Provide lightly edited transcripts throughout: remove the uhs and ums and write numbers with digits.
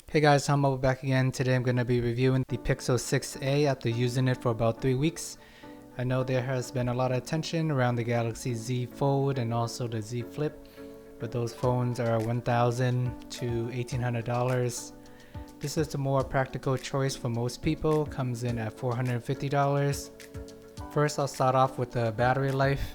Hey guys, I'm back again. Today I'm going to be reviewing the Pixel 6a after using it for about 3 weeks. I know there has been a lot of attention around the Galaxy Z Fold and also the Z Flip, but those phones are $1,000 to $1,800. This is the more practical choice for most people, comes in at $450. First I'll start off with the battery life.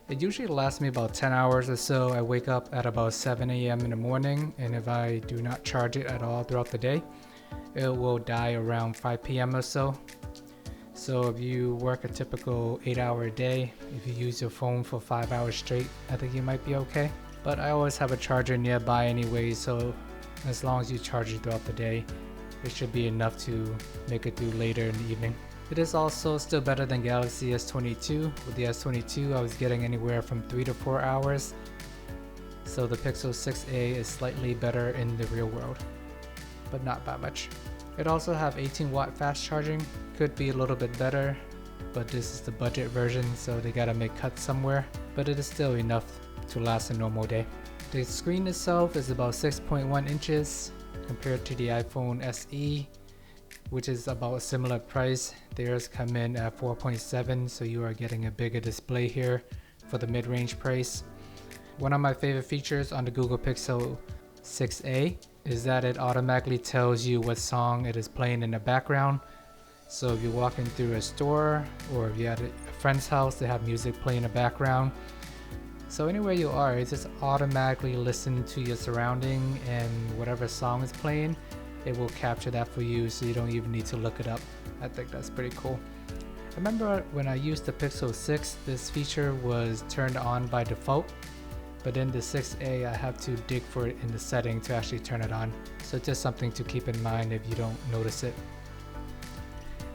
It usually lasts me about 10 hours or so. I wake up at about 7 a.m. in the morning, and if I do not charge it at all throughout the day, it will die around 5 p.m. or so. So if you work a typical 8-hour day, if you use your phone for 5 hours straight, I think you might be okay. But I always have a charger nearby anyway, so as long as you charge it throughout the day, it should be enough to make it through later in the evening. It is also still better than Galaxy S22. With the S22 I was getting anywhere from 3 to 4 hours, so the Pixel 6a is slightly better in the real world, but not by much. It also have 18-watt fast charging, could be a little bit better, but this is the budget version, so they gotta make cuts somewhere, but it is still enough to last a normal day. The screen itself is about 6.1 inches compared to the iPhone SE, which is about a similar price. Theirs come in at 4.7, so you are getting a bigger display here for the mid-range price. One of my favorite features on the Google Pixel 6a is that it automatically tells you what song it is playing in the background. So if you're walking through a store or if you're at a friend's house, they have music playing in the background. So anywhere you are, it just automatically listens to your surrounding, and whatever song is playing, it will capture that for you, so you don't even need to look it up. I think that's pretty cool. I remember when I used the Pixel 6, this feature was turned on by default, but in the 6a I have to dig for it in the setting to actually turn it on. So just something to keep in mind if you don't notice it.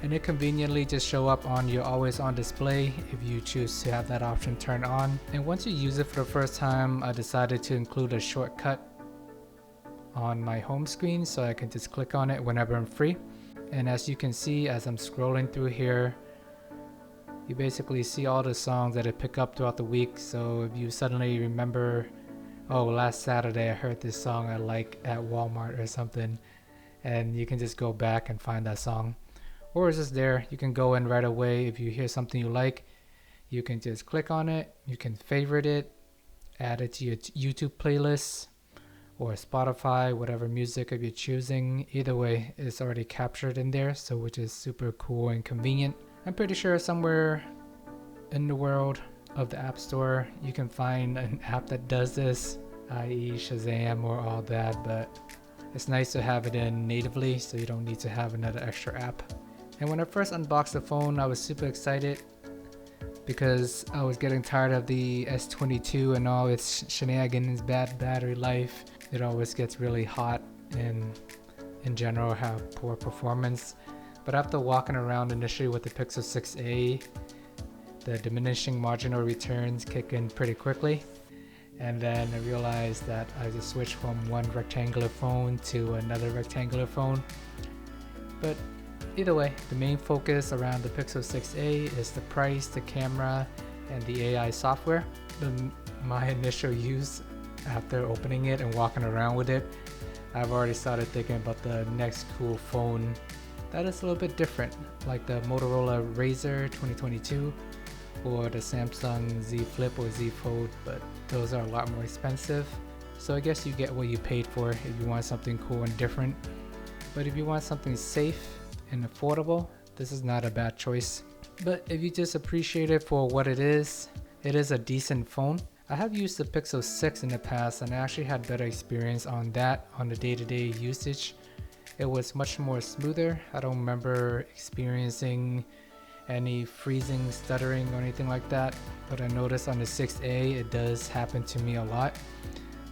And it conveniently just show up on your always on display if you choose to have that option turned on. And once you use it for the first time, I decided to include a shortcut on my home screen so I can just click on it whenever I'm free. And as you can see, as I'm scrolling through here, you basically see all the songs that I pick up throughout the week. So if you suddenly remember, oh, last Saturday I heard this song I like at Walmart or something, and you can just go back and find that song. Or it's just there, you can go in right away. If you hear something you like, you can just click on it, you can favorite it, add it to your YouTube playlist or Spotify, whatever music of you're choosing. Either way, it's already captured in there, so which is super cool and convenient. I'm pretty sure somewhere in the world of the App Store you can find an app that does this, i.e. Shazam or all that, but it's nice to have it in natively so you don't need to have another extra app. And when I first unboxed the phone, I was super excited because I was getting tired of the S22 and all its shenanigans, bad battery life. It always gets really hot and in general have poor performance. But after walking around initially with the Pixel 6a, the diminishing marginal returns kick in pretty quickly. And then I realized that I just switched from one rectangular phone to another rectangular phone. But either way, the main focus around the Pixel 6a is the price, the camera, and the AI software. My initial use after opening it and walking around with it, I've already started thinking about the next cool phone that is a little bit different, like the Motorola Razr 2022 or the Samsung Z Flip or Z Fold, but those are a lot more expensive. So I guess you get what you paid for if you want something cool and different. But if you want something safe and affordable, this is not a bad choice. But if you just appreciate it for what it is a decent phone. I have used the Pixel 6 in the past and I actually had better experience on that on the day-to-day usage. It was much more smoother. I don't remember experiencing any freezing, stuttering, or anything like that. But I noticed on the 6a it does happen to me a lot.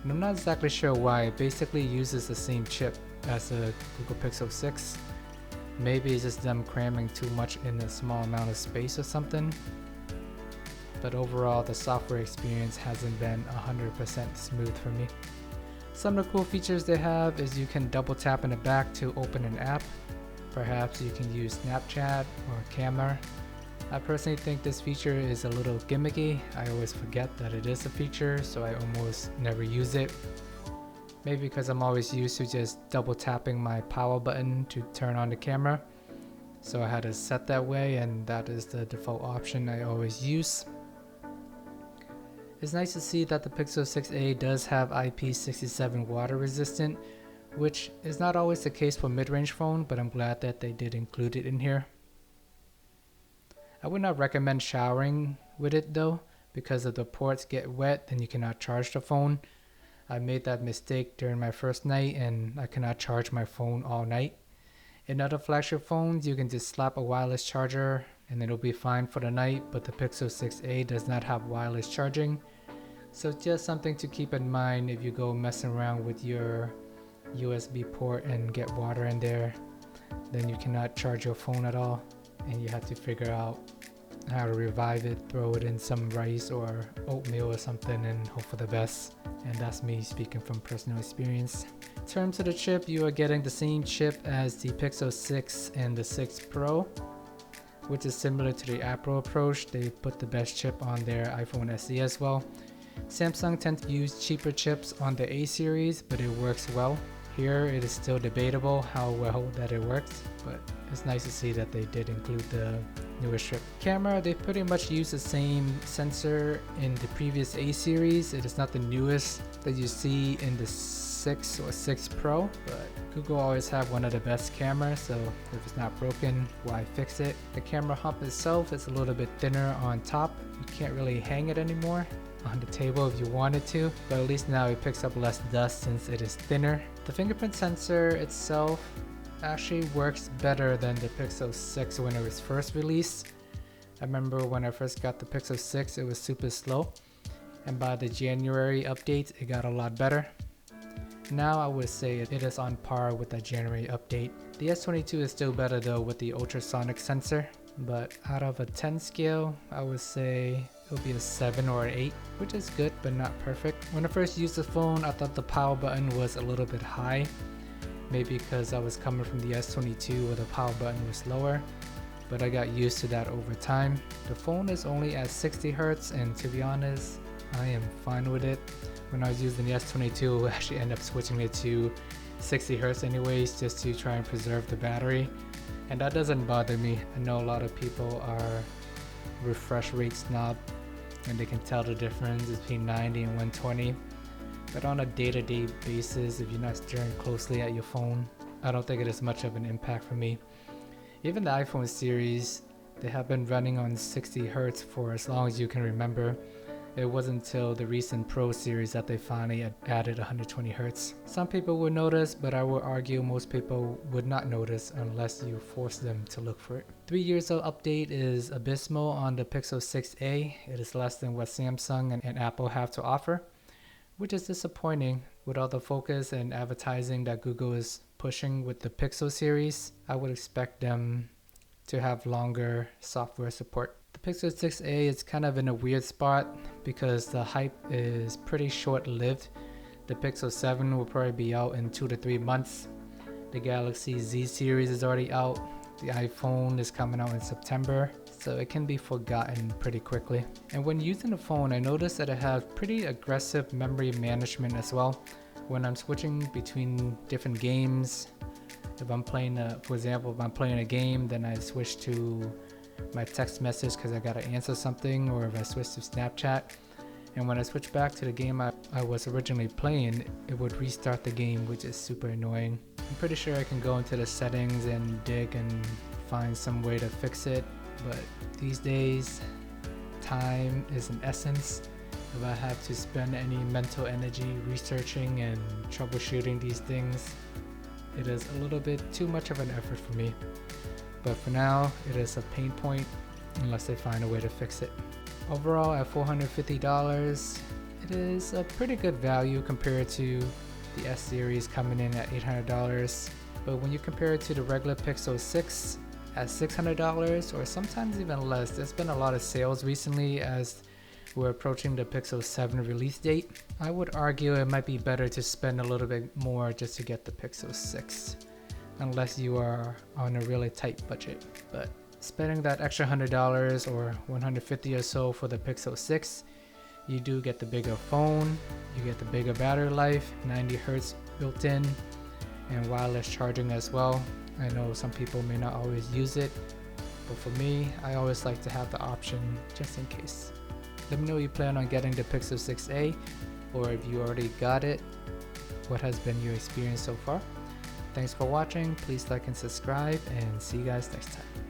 And I'm not exactly sure why. It basically uses the same chip as the Google Pixel 6. Maybe it's just them cramming too much in a small amount of space or something. But overall, the software experience hasn't been 100% smooth for me. Some of the cool features they have is you can double tap in the back to open an app. Perhaps you can use Snapchat or camera. I personally think this feature is a little gimmicky. I always forget that it is a feature, so I almost never use it. Maybe because I'm always used to just double tapping my power button to turn on the camera. So I had to set that way, and that is the default option I always use. It's nice to see that the Pixel 6a does have IP67 water resistant, which is not always the case for mid-range phone, but I'm glad that they did include it in here. I would not recommend showering with it though, because if the ports get wet, then you cannot charge the phone. I made that mistake during my first night, and I cannot charge my phone all night. In other flagship phones, you can just slap a wireless charger and it'll be fine for the night, but the Pixel 6a does not have wireless charging. So just something to keep in mind if you go messing around with your USB port and get water in there, then you cannot charge your phone at all, and you have to figure out how to revive it, throw it in some rice or oatmeal or something and hope for the best. And that's me speaking from personal experience. In terms of the chip, you are getting the same chip as the Pixel 6 and the 6 Pro, which is similar to the Apple approach. They put the best chip on their iPhone SE as well. Samsung tends to use cheaper chips on the A series, but it works well. Here it is still debatable how well that it works, but it's nice to see that they did include the newer chip. Camera, they pretty much use the same sensor in the previous A series. It is not the newest that you see in the 6 or 6 Pro, but Google always have one of the best cameras, so if it's not broken, why fix it? The camera hump itself is a little bit thinner on top. You can't really hang it anymore on the table if you wanted to, but at least now it picks up less dust since it is thinner. The fingerprint sensor itself actually works better than the Pixel 6 when it was first released. I remember when I first got the Pixel 6, it was super slow, and by the January update it got a lot better. Now I would say it is on par with the January update. The S22 is still better though with the ultrasonic sensor, but out of a 10 scale, I would say it'll be a 7 or an 8, which is good but not perfect. When I first used the phone, I thought the power button was a little bit high, maybe because I was coming from the S22 where the power button was lower, but I got used to that over time. The phone is only at 60 Hz, and to be honest, I am fine with it. When I was using the S22, I actually ended up switching it to 60 Hz anyways, just to try and preserve the battery, and that doesn't bother me. I know a lot of people are refresh rate snob and they can tell the difference between 90 and 120, but on a day-to-day basis, if you're not staring closely at your phone, I don't think it is much of an impact for me. Even the iPhone series, they have been running on 60 Hz for as long as you can remember. It wasn't until the recent Pro series that they finally added 120 Hz. Some people would notice, but I would argue most people would not notice unless you force them to look for it. 3 years of update is abysmal on the Pixel 6a. It is less than what Samsung and Apple have to offer, which is disappointing with all the focus and advertising that Google is pushing with the Pixel series. I would expect them to have longer software support. The Pixel 6a is kind of in a weird spot because the hype is pretty short-lived. The Pixel 7 will probably be out in 2 to 3 months. The Galaxy Z series is already out. The iPhone is coming out in September, so it can be forgotten pretty quickly. And when using the phone, I noticed that it has pretty aggressive memory management as well. When I'm switching between different games, if I'm playing for example, if I'm playing a game, then I switch to my text message because I gotta answer something, or if I switch to Snapchat, and when I switch back to the game I was originally playing, it would restart the game, which is super annoying. I'm pretty sure I can go into the settings and dig and find some way to fix it, but these days time is an essence. If I have to spend any mental energy researching and troubleshooting these things, it is a little bit too much of an effort for me. But for now, it is a pain point unless they find a way to fix it. Overall, at $450, it is a pretty good value compared to the S series coming in at $800. But when you compare it to the regular Pixel 6 at $600 or sometimes even less, there's been a lot of sales recently as we're approaching the Pixel 7 release date. I would argue it might be better to spend a little bit more just to get the Pixel 6. Unless you are on a really tight budget. But spending that extra $100 or $150 or so for the Pixel 6, You do get the bigger phone, you get the bigger battery life, 90 Hz built in, and wireless charging as well. I know some people may not always use it, but for me, I always like to have the option just in case. Let me know if you plan on getting the Pixel 6a, or if you already got it, what has been your experience so far. Thanks for watching, please like and subscribe, and see you guys next time.